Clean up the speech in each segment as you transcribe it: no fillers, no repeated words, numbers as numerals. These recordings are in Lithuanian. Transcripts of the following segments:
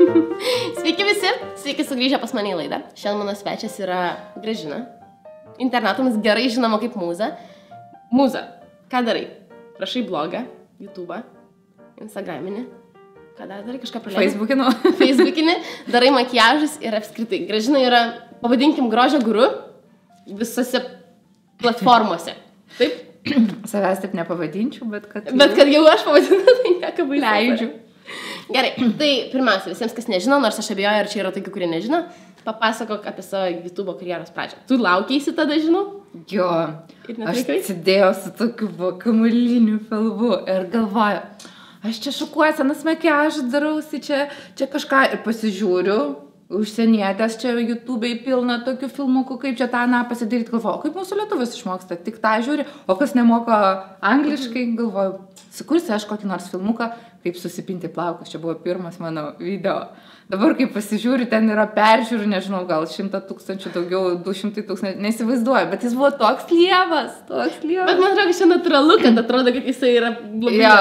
Sveiki visi, sveiki sugrįžę pas mane į laidą. Šiandien mano svečias yra Gražina. Internatams gerai žinoma kaip Mūza. Mūza, ką darai? Rašai blogą, YouTube'ą, Instagraminį. Ką dar darai? Kažką praleidai? Facebookinį. Darai makiažus ir apskritai. Gražina yra, pavadinkim, grožio guru visose platformose. Taip? Savęs taip nepavadinčiau, bet kad jau aš pavadinu, tai nekabai leidžiu. Gerai, tai pirmiausia, visiems, kas nežino, nors aš abejoju, ar čia yra tokių, kurie nežino, papasakok apie savo YouTube karjeros pradžią. Tu laukiaisi tada, žinau? Jo, aš atsidėjau su tokiu kamuoliniu filmu ir galvoju, aš čia šukuosenas makiažą darausi, čia kažką ir pasižiūriu. Užsienietės čia YouTube'ai pilna tokių filmukų, kaip čia tą pasidaryti, galvoju, kaip mūsų lietuvis išmoksta, tik tą žiūri, o kas nemoka angliškai, galvoju, sukursi aš kokį nors filmuką, kaip susipinti plaukus, čia buvo pirmas mano video. Dabar, kai pasižiūri, ten yra peržiūrų, nežinau, gal 100 000, daugiau 200 000, neįsivaizduoju, bet jis buvo toks lievas. Bet man atrodo, čia natūralu, kad atrodo, kad jisai yra blogai. Ja,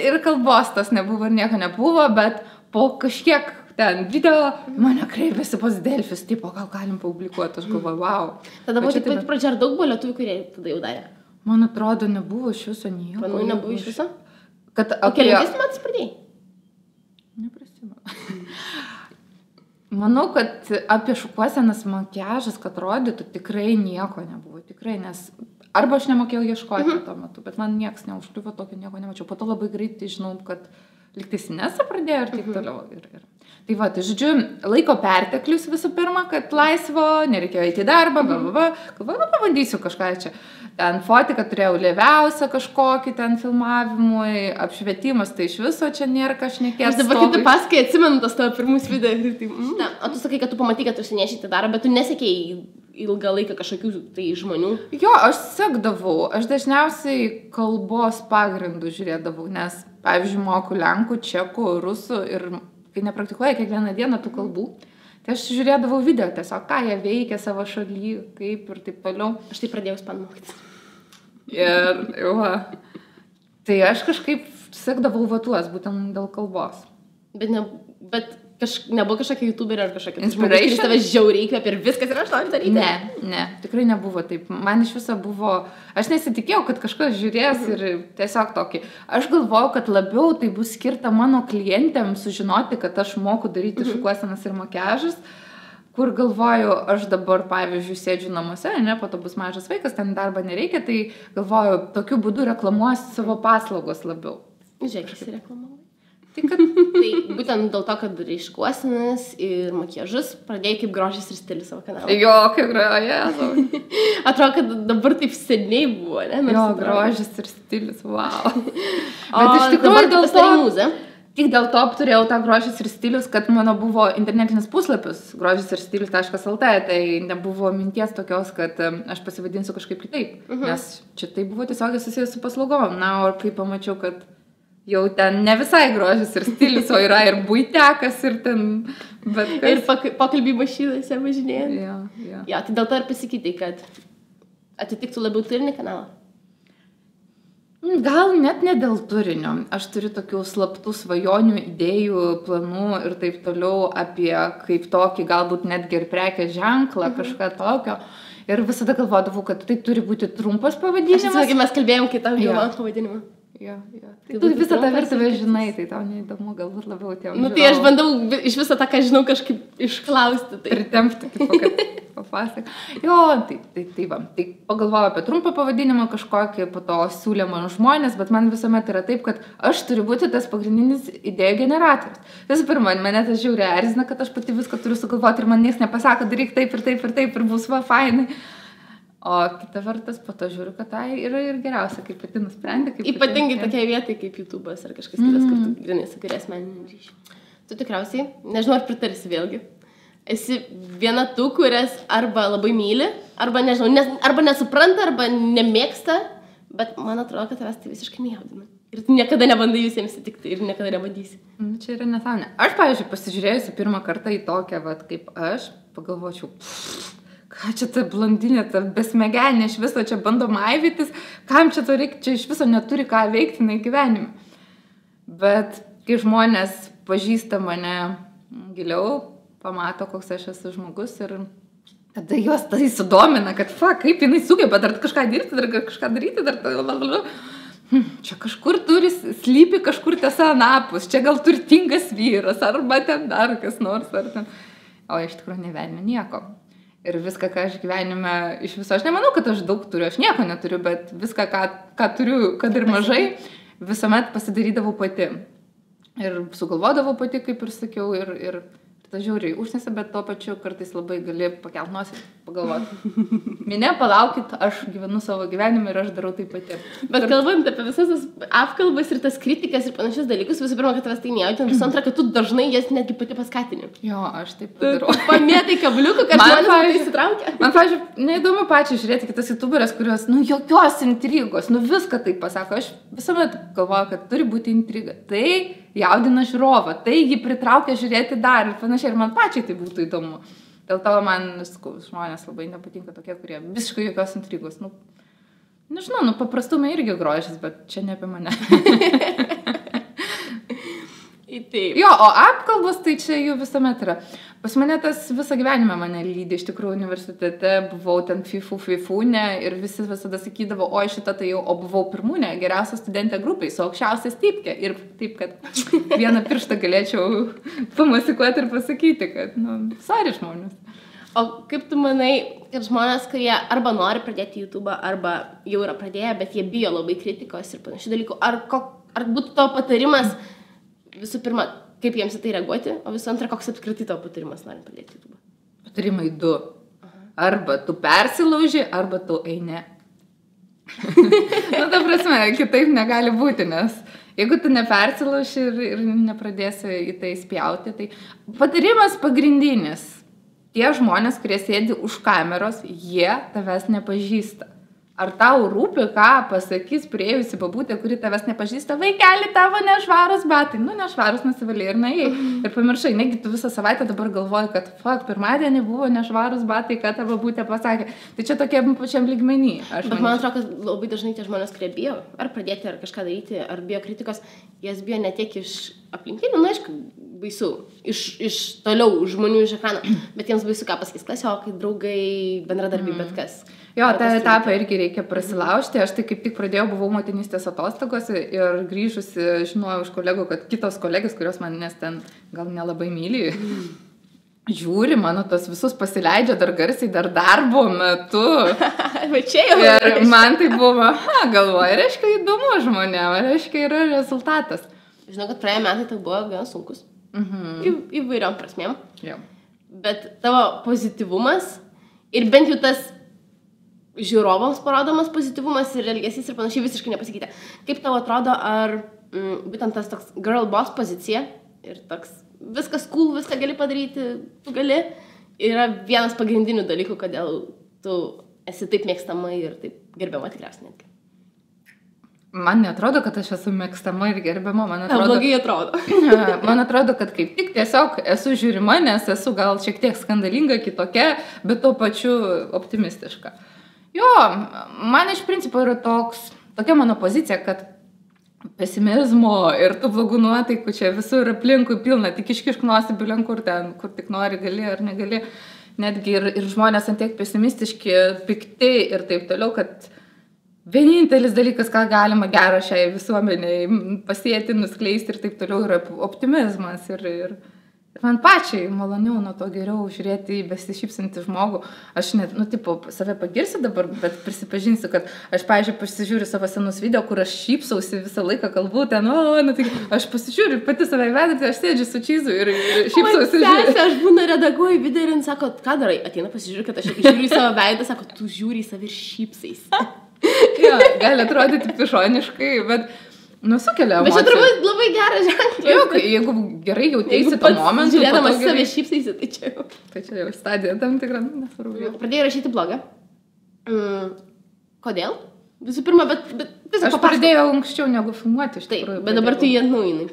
ir kalbos tas nebuvo, ir nieko nebuvo, bet po kažkiek ten video mane kreipėsi pas Delfis, tipo, gal galim publikuoti, aš galvoju, wow. Tada buvo tik pat pradžia, ar daug buvo lietuvių, kurie tada jau darė? Man atrodo, nebuvo iš viso nieko. Manau, nebuvo iš viso? O kelintais metais pradėjai? Neprisimenu. Manau, kad apie šukuosenas makiažas, kad rodytų, tikrai nieko nebuvo, tikrai, nes arba aš nemokėjau ieškoti tuo metu, bet man nieks neužkliuvo, tokio nieko nemačiau. Po to labai greitai žinau, kad lygtais Inesa pradėjo ir taip toliau. Tai va, tai žodžiu, laiko perteklius visų pirma, kad laisvo, nereikėjo eiti į darbą, galvoju, pabandysiu kažką čia. Ten fotiką turėjau lėviausią kažkokį ten filmavimui, apšvietimas, tai iš viso čia nėra kažnekės. Aš dabar kaip tu pasakai, atsimenu tas tavo pirmus video. O tu sakai, kad tu pamatai, kad tu užsieniešyti darbą, bet tu nesekėjai ilgą laiką kažkokių tai žmonių. Jo, aš sekdavau, aš dažniausiai kalbos pagrindų žiūrėdavau, nes, pavyzdžiui, moku lenkų, čekų, rusų ir kai nepraktikuoja kiekvieną dieną tų kalbų, tai aš žiūrėdavau video tiesiog, ką jie veikia savo šaly, kaip ir taip toliau. Aš tai pradėjau ispanų mokytis. Ir va, tai aš kažkaip sekdavau tuos būtent dėl kalbos. Bet nebuvo kažkokia YouTuberė ar kažkokia žmogus, kuris tave žiauriai įkvėpė ir viskas ir aš noriu daryti? Ne, tikrai nebuvo taip. Man iš viso buvo, aš nesitikėjau, kad kažkas žiūrės ir tiesiog tokį. Aš galvojau, kad labiau tai bus skirta mano klientėms sužinoti, kad aš moku daryti šukuosenas ir makiažus, kur galvoju, aš dabar, pavyzdžiui, sėdžiu namuose, po to bus mažas vaikas, ten darbą nereikia, tai galvoju, tokiu būdu reklamuosiu savo paslaugos labiau. Žiūrėk, jis reklamavo. Tai būtent dėl to, kad šukuosenas ir makiažus pradėjai kaip grožis ir stilius savo kanalą. Jo, kaip grožis. Atrodo, kad dabar taip seniai buvo, ne? Jo, grožis ir stilius, wow. Bet iš tikrųjų dėl to Mūza. Tik dėl to turėjau tą grožis ir stilius, kad mano buvo internetinis puslapis grožisirstilius.lt, tai nebuvo minties tokios, kad aš pasivadinsiu kažkaip kitaip, nes čia tai buvo tiesiog susijęs su paslaugom. Na, o kai pamačiau, kad jau ten ne visai grožis ir stilius, o yra ir buitekas ir ten bet kas. Ir pokalbį mašinose važinėjant. Jo. Tai dėl to ir pasikeitai, kad atitiktų labiau turinį kanalą. Gal net ne dėl turinio. Aš turiu tokių slaptų svajonių, idėjų, planų ir taip toliau apie kaip tokį, galbūt netgi ir prekės ženklą, kažką tokio. Ir visada galvodavau, kad tai turi būti trumpas pavadinimas. Aš sakė, mes kalbėjom kitą pavadinimą. Jo. Tai tu visą tą virtuvę žinai, tai tau neįdomu, galbūt labiau tiem žiūrovų. Tai aš bandau iš visą tą, ką žinau, kažkaip išklausti. Pritempti, kaip kad papasak. Jo, tai va. Tai pagalvojau apie trumpą pavadinimą kažkokį, po to siūlė man žmonės, bet man visuomet yra taip, kad aš turiu būti tas pagrindinis idėjų generatorius. Visų pirma, mane tas žiauriai erzina, kad aš pati viską turiu sugalvoti ir man nieks nepasako, daryk taip ir taip ir taip ir bus va fainai. O kita vertas, po to žiūriu, kad tai yra ir geriausia, kaip pati nusprendė. Ypatingai tokia vieta kaip YouTube'as ar kažkas kitas, kur tu grinai sukuri asmeninį ryšį. Tu tikriausiai, nežinau, ar pritarsi vėlgi, esi viena tų, kurias arba labai myli, arba nežinau, arba nesupranta, arba nemėgsta, bet man atrodo, kad tavęs tai visiškai nejaudina. Ir tu niekada nebandai visiems įtikti ir niekada nebandysi. Čia yra nesąmonė. Aš, pavyzdžiui, pasižiūrėjusi pirmą kartą į tokią, kaip aš, pagalvočiau, ką čia ta blondinė, ta besmegenė, iš viso čia bando maivytis, kam čia to reikia, čia iš viso neturi ką veikti gyvenime. Bet kai žmonės pažįsta mane giliau, pamato, koks aš esu žmogus ir tada jos tai sudomina, kad kaip jinai sugeba dar kažką dirbti, dar kažką daryti, čia kažkur slypi kažkur tiesa anapus, čia gal turtingas vyras, arba ten dar kas nors, ar ten. O iš tikrųjų nevelnė nieko. Ir viską, ką aš gyvenime iš viso, aš nemanau, kad aš daug turiu, aš nieko neturiu, bet viską, ką turiu, kad ir mažai, visuomet pasidarydavau pati. Ir sugalvodavau pati, kaip ir sakiau, ir ta žiauriai užnesi, bet tuo pačiu kartais labai gali pakelt nosį, pagalvoti. Mine, palaukit, aš gyvenu savo gyvenimą ir aš darau tai pati. Bet kalbant apie visas tas apkalbas ir tas kritikas ir panašius dalykus, visų pirma, kad tavęs tai nejaudina, visų antra, kad tu dažnai jas netgi pati paskatini. Jo, aš taip darau. Pamėtai kabliuką, kad žmonės tai įsitraukia. Man, pavyzdžiui, neįdomu pačiai žiūrėti kitas youtuberės, kurios, jokios intrigos, viską taip pasako. Aš visuomet galvoju, kad turi būti intriga. Tai jaudina žiūrovą, tai jį pritraukia žiūrėti dar ir panašiai. Ir man pačiai tai būtų įdomu. Dėl to man žmonės labai nepatinka tokie, kurie visiškai jokios intrigos. Nežinau, paprastumai irgi grožis, bet čia ne apie mane. Taip. Jo, o apkalbos, tai čia jų visuomet yra. Pas mane tas visą gyvenimą mane lydi, iš tikrųjų universitete buvau ten fifūne ir visi visada sakydavo, o šitą tai jau, o buvau pirmūnė, geriausia studentė grupiai, su aukščiausia stipkė. Ir taip, kad vieną pirštą galėčiau pamasikuoti ir pasakyti, kad, sorry žmonės. O kaip tu manai, kad žmonės, kurie arba nori pradėti YouTube, arba jau yra pradėję, bet jie bijo labai kritikos ir panašių dalykų, ar būtų tavo patarimas visų pirma, kaip jiems į tai reaguoti, o visų antra, koks apskritai tavo patarimas norint pradėti YouTube? Patarimai 2. Arba tu persilauži, arba tu eini. Ta prasme, kitaip negali būti, nes jeigu tu nepersilauži ir nepradėsi į tai spjauti, tai patarimas pagrindinis. Tie žmonės, kurie sėdi už kameros, jie tavęs nepažįsta. Ar tau rūpi, ką pasakys priėjusi babutė, kuri tavęs nepažįsta, vaikeli, tavo nešvarus batai. Nešvarus nusivaliai ir naėjai. Ir pamiršai, negi tu visą savaitę dabar galvoji, kad pirmadienį buvo nešvarus batai, ką ta babutė pasakė. Tai čia tokia pačiam lygmenį. Bet man atrodo, kad labai dažnai tie žmonės, kurie bijo ar pradėti, ar kažką daryti, ar bijo kritikos, jas bijo ne tiek iš aplinkinių, aišku, baisu, iš toliau žmonių iš ekrano, bet jiems baisu, ką pasakys klasiokai, draugai, bendradarbiai, bet kas. Jo, tą etapą irgi reikia prasilaužti. Aš tai kaip tik buvau motinystės atostogose ir grįžusi, žinojau iš kolegų, kad kitos kolegės, kurios manęs ten gal nelabai myli, žiūri, mano tos visus pasileidžia dar garsiai, dar darbo metu. Bet čia jau. Ir man tai buvo, galvoju, reiškia įdomu žmonėm, reiškia yra rezultatas. Žinau, kad praėję metai tai buvo gan sunkus. Įvairiom prasmėm. Jo. Bet tavo pozityvumas ir bent jau tas žiūrovams parodomas pozityvumas ir elgesys ir panašiai visiškai nepasikeitė. Kaip tau atrodo, ar būtent tas toks girl boss pozicija ir toks viskas cool, viską gali padaryti, tu gali, yra vienas pagrindinių dalykų, kodėl tu esi taip mėgstama ir taip gerbiama tikriausiai netgi. Man neatrodo, kad aš esu mėgstama ir gerbiama, man atrodo. Blogai atrodo. Man atrodo, kad kaip tik tiesiog esu žiūrima, nes esu gal šiek tiek skandalinga, kitokia, bet tuo pačiu optimistiška. Jo, man iš principo yra tokia mano pozicija, kad pesimizmo ir tų blogų nuotaikų čia visur aplinkui pilna, tik iškišk nosį bilenkur ten, kur tik nori, gali ar negali. Netgi ir žmonės ant tiek pesimistiški, pikti ir taip toliau, kad vienintelis dalykas, ką galima gero šiai visuomeniai pasėti, nuskleisti ir taip toliau, yra optimizmas. Ir man pačiai maloniau nuo to geriau žiūrėti į besišypsantį žmogų. Aš net, save pagirsiu dabar, bet prisipažinsiu, kad aš, pavyzdžiui, pasižiūriu savo senus video, kur aš šypsausi visą laiką, kalbu ten, tai aš pasižiūriu pati save įvedantį, aš sėdžiu su čyzu ir šypsausi. Aš būna redaguoju video ir sako, ką darai? Ateina pasižiūriu, kad aš žiūriu į savo veidą, sako, tu žiūri į save ir šypsais. Jo, gali atrodyti pišoniškai, bet sukelia emociją. Bet čia turbūt labai geras ženklas. Jo, jeigu gerai jautėsi to momentu. Žiūrėdamas save šypsaisi, tai čia jau. Tai čia jau stadija tam tikra, nesvarbu. Pradėjai rašyti blogą. Kodėl? Visų pirma, bet aš pradėjau anksčiau negu filmuoti, iš tikrųjų. Bet dabar tu jį atnaujinai.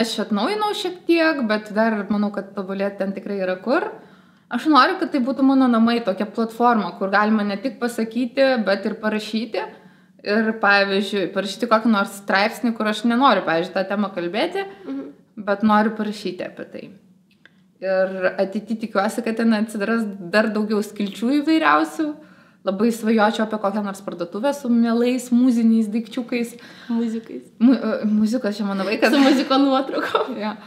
Aš atnaujinau šiek tiek, bet dar manau, kad tobulėti ten tikrai yra kur. Aš noriu, kad tai būtų mano namai, tokia platforma, kur galima ne tik pasakyti, bet ir parašyti. Ir, pavyzdžiui, parašyti kokį nors straipsnį, kur aš nenoriu, pavyzdžiui, tą temą kalbėti, bet noriu parašyti apie tai. Ir ateity tikiuosi, kad ten atsidaras dar daugiau skilčių įvairiausių. Labai svajočiau apie kokią nors parduotuvę su mielais muziniais daikčiukais. Muzikais. Muzikos čia mano vaikas. Su muziko nuotrauko. Ja.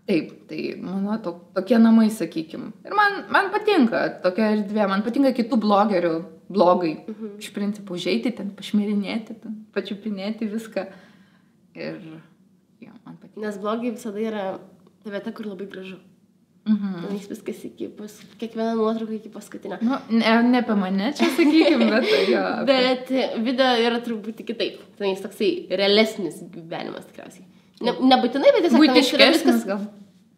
Tai mano tokie namai, sakykim. Ir man patinka tokia erdvė, man patinka kitų blogerių blogai. Iš principo užeiti ten, pašmirinėti, ten, pačiupinėti viską. Ir man patinka. Nes blogai visada yra ta vieta, kur labai gražu. Tenais viskas kiekviena nuotrauka iki paskutinio. Nu, ne apie mane čia, sakykim, bet jo. Bet video yra truputį kitaip. Tenais toksai realesnis gyvenimas tikriausiai. Nebūtinai, bet tiesiog tenais yra viskas.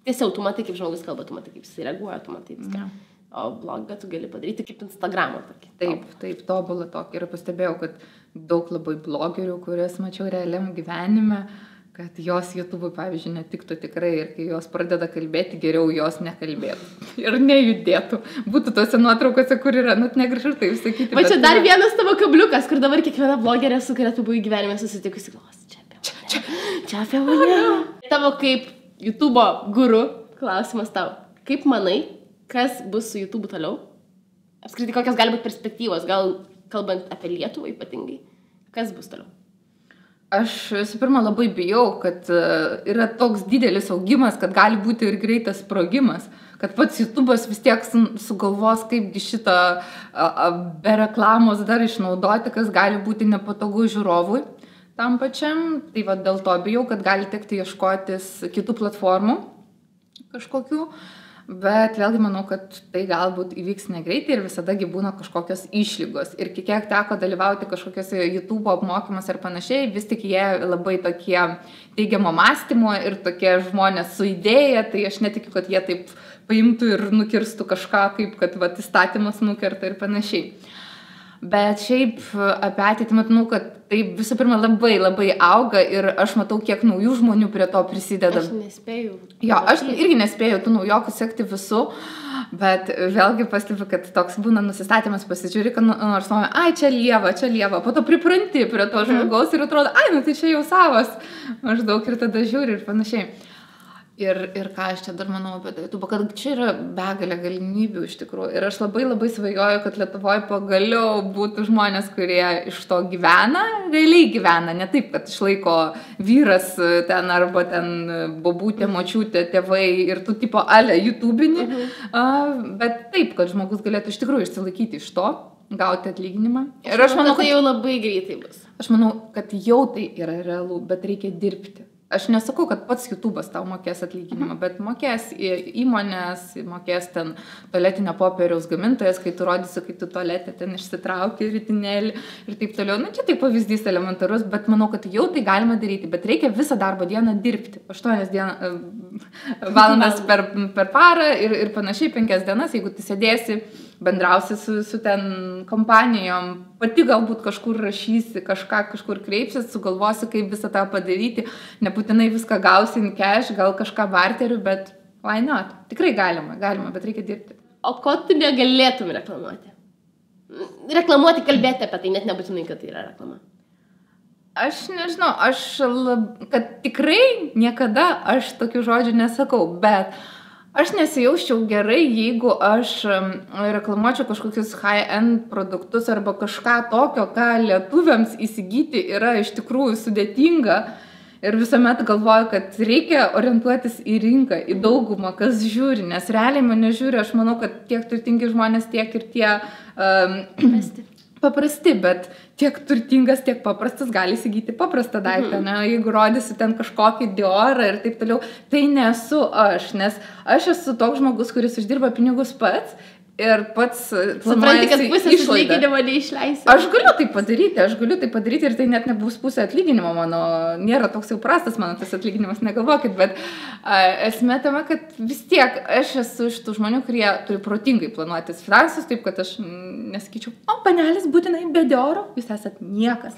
Tiesiog tu matai, kaip žmogus kalba, tu matai, kaip jis reaguoja, tu matai viską. O blogą tu gali padaryti kaip Instagramą tokį. Taip, tobulą tokį. Ir pastebėjau, kad daug labai blogerių, kurias mačiau realiam gyvenime, kad jos YouTube'ui, pavyzdžiui, netiktų tikrai ir kai jos pradeda kalbėti, geriau jos nekalbėtų ir nejudėtų. Būtų tose nuotraukose, kur yra, negražu taip sakyti. Va čia dar vienas tavo kabliukas, kur dabar kiekviena blogerė, su kuria tu buvai gyvenime susitikusi, glos, čia apie mane. Tavo kaip YouTube'o guru klausimas tau. Kaip manai, kas bus su YouTube'u toliau? Apskritai, kokios gali būti perspektyvos, gal kalbant apie Lietuvą ypatingai, kas bus toliau? Aš visų pirma labai bijau, kad yra toks didelis augimas, kad gali būti ir greitas sprogimas, kad pats YouTube'as vis tiek sugalvos, kaipgi šitą be reklamos dar išnaudoti, kas gali būti nepatogu žiūrovui tam pačiam. Tai va dėl to bijau, kad gali tekti ieškotis kitų platformų kažkokių. Bet vėlgi manau, kad tai galbūt įvyks negreitai ir visadagi būna kažkokios išlygos. Ir kiek teko dalyvauti kažkokiuose YouTube apmokymus ar panašiai, vis tik jie labai tokie teigiamo mąstymo ir tokie žmonės su idėja, tai aš netikiu, kad jie taip paimtų ir nukirstų kažką, kaip kad įstatymas nukerta ir panašiai. Bet šiaip apie ateitį matau, kad tai visų pirma labai labai auga ir aš matau, kiek naujų žmonių prie to prisideda. Aš nespėjau. Jo, aš irgi nespėjau tų naujokų sekti visų, bet vėlgi pastebiu, kad toks būna nusistatymas, pasižiūri, kad nors nuoja, čia lieva, po to pripranti prie to žmogaus ir atrodo, tai čia jau savas, maždaug ir tada žiūri ir panašiai. Ir ką aš čia dar manau apie YouTube, kad čia yra begalė galimybių iš tikrųjų. Ir aš labai labai svajoju, kad Lietuvoje pagaliau būtų žmonės, kurie iš to gyvena, realiai gyvena, ne taip, kad išlaiko vyras ten arba ten bobutė, močiutė, tėvai ir tu tipo YouTubinį, bet taip, kad žmogus galėtų iš tikrųjų išsilaikyti iš to, gauti atlyginimą. Ir aš manau, kad tai jau labai greitai bus. Aš manau, kad jau tai yra realu, bet reikia dirbti. Aš nesakau, kad pats YouTube'as tau mokės atlyginimą, bet mokės įmonės, mokės ten tualetinio popieriaus gamintojas, kai tu rodysi, kai tu tualetę ten išsitrauki ritinėlį ir taip toliau. Čia tai pavyzdys elementarus, bet manau, kad jau tai galima daryti, bet reikia visą darbo dieną dirbti. 8 valandas per parą ir panašiai 5 dienas, jeigu tu sėdėsi, bendrausi su ten kompanijom, pati galbūt kažkur rašysi, kažkur kreipsis, sugalvosi, kaip visą tą padaryti, nebūtinai viską gausi in cash, gal kažką barteriu, bet why not? Tikrai galima, bet reikia dirbti. O ko tu negalėtum reklamuoti? Reklamuoti, kalbėti apie tai, net nebūtinai, kad tai yra reklama. Aš nežinau, kad tikrai niekada aš tokių žodžių nesakau, bet aš nesijausčiau gerai, jeigu aš reklamuočiau kažkokius high-end produktus arba kažką tokio, ką lietuviams įsigyti yra iš tikrųjų sudėtinga. Ir visuomet galvoju, kad reikia orientuotis į rinką, į daugumą, kas žiūri, nes realiai mane žiūri, aš manau, kad tiek turtingi žmonės, tiek ir tie paprasti, bet tiek turtingas, tiek paprastas gali įsigyti paprastą daiktą, ne? Jeigu rodysi ten kažkokį Diorą ir taip toliau, tai nesu aš, nes aš esu toks žmogus, kuris uždirba pinigus pats ir pats supranti, kad pusę atlyginimo neišleisi. Aš galiu tai padaryti ir tai net nebus pusė atlyginimo mano, nėra toks jau prastas mano tas atlyginimas, negalvokit, bet esmė tame, kad vis tiek aš esu iš tų žmonių, kurie turi protingai planuotis finansus, taip kad aš nesakyčiau, panelis būtinai be Dioro, jūs esat niekas.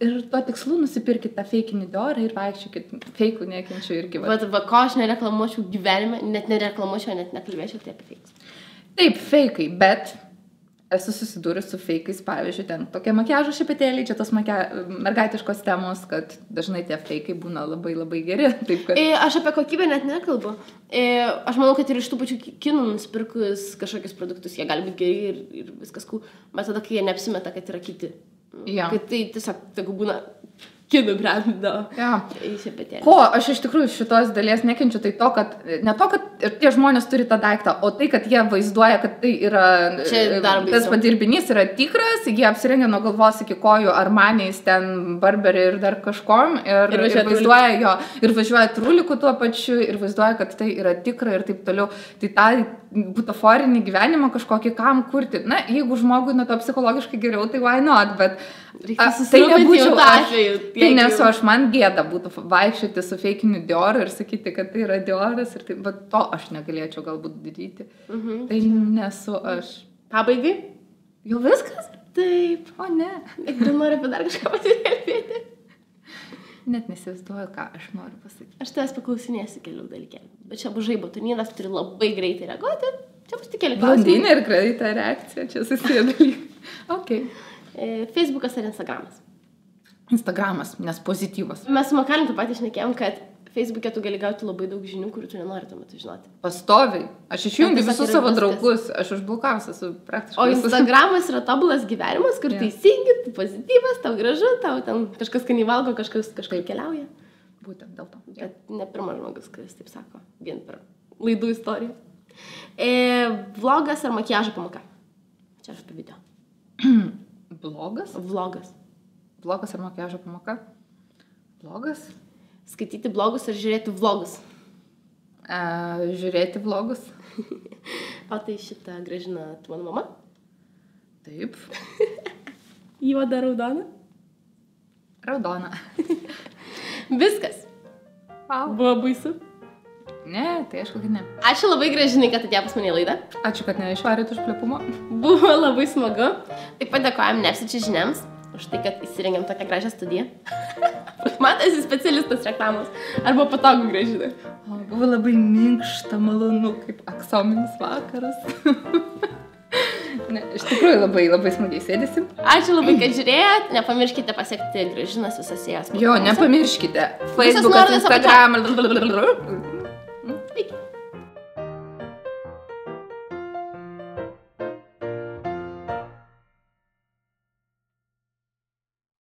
Ir tuo tikslu nusipirkit tą feikinį Diorą ir vaikščiokit, feikų nekenčiu irgi. Bet ko aš nereklamuočiau gyvenime, net nereklamuočiau, net nekalbėčiau tai apie feikus. Taip, feikai, bet esu susidūrus su feikais, pavyzdžiui, ten tokie makiažo šepetėliai, čia tos mergaitiškos temos, kad dažnai tie feikai būna labai labai geri. Taip, kad... Aš apie kokybę net nekalbu. Aš manau, kad ir iš tų pačių kinų nusipirkus kažkokius produktus, jie gali būti geri ir viskas cool, bet tada, kai jie neapsimeta, kad yra kiti. Ja. Kad tai tiesiog, tegu būna kinų brendo. Ja. Šepetėlį. Ko aš iš tikrųjų šitos dalies nekenčiu, tai to, kad ne to, kad tie žmonės turi tą daiktą, o tai, kad jie vaizduoja, kad tai yra, tas padirbinys yra tikras, jie apsirengia nuo galvos iki kojų Armaniais, ten Burberry ir dar kažkom, ir vaizduoja jo, ir važiuoja truliku tuo pačiu, ir vaizduoja, kad tai yra tikra ir taip toliau. Tai tą butaforinį gyvenimą kažkokį kam kurti. Na, jeigu žmogui nuo to psichologiškai geriau, tai why not, bet tai nebūčiau aš. Tai nesu aš, man gėda būtų vaikščioti su feikiniu Dioru ir sakyti, kad tai yra Dioras ir taip, bet to aš negalėčiau galbūt daryti. Tai nesu aš. Pabaigai? Jau viskas? Taip. O ne. Gal noriu apie dar kažką pasikalbėti? Net nesivaizduoju, ką aš noriu pasakyti. Aš tavęs paklausinėsiu kelių dalykėlių. Bet čia bus žaibo turnyras, turi labai greitai reaguoti. Čia bus tik keli klausimai. Blondinė ir greita reakcija, čia susiję dalykai. Okay. Facebookas ar Instagramas? Instagramas, nes pozityvas. Mes su Makalim taip pat išnekėjom, kad Facebook'e tu gali gauti labai daug žinių, kurių tu nenori tuo metu žinoti. Pastoviai. Aš išjungiu visus savo draugus, aš užblokavus esu praktiškai. O Instagramas yra tobulas gyvenimas, kur teisingi, tu pozityvas, tau gražu, tau ten kažkas skanį valgo, kažkas keliauja. Būtent dėl to. Bet ne pirmas žmogus, kuris taip sako, vien per laidų istoriją. Vlogas ar makiažo pamoka? Čia aš apie video. Blogas? Vlogas. Vlogas ar makiažo pamoka? Vlogas? Skaityti blogus ar žiūrėti vlogus? Žiūrėti vlogus. O tai šitą Gražina, tu mano mama? Taip. Juoda, raudona? Raudona. Viskas. Wow. Buvo baisu? Ne, tai aišku, kad ne. Ačiū labai Gražinai, kad atėjo pas mane į laidą. Ačiū, kad neišvarėt už plepumo. Buvo labai smagu. Taip pat dėkojam Nepsičių žiniams už tai, kad įsirengėm tokią gražią studiją. Man esi specialistas reklamos. Arba patogu Gražinai. Buvo labai minkšta, malonu, kaip aksominis vakaras. Ne, iš tikrųjų labai, labai smagiai sėdėsim. Ačiū labai, kad žiūrėjot. Nepamirškite pasiekti Gražinas visose jos. Jo, nepamirškite. Facebookas, Instagram.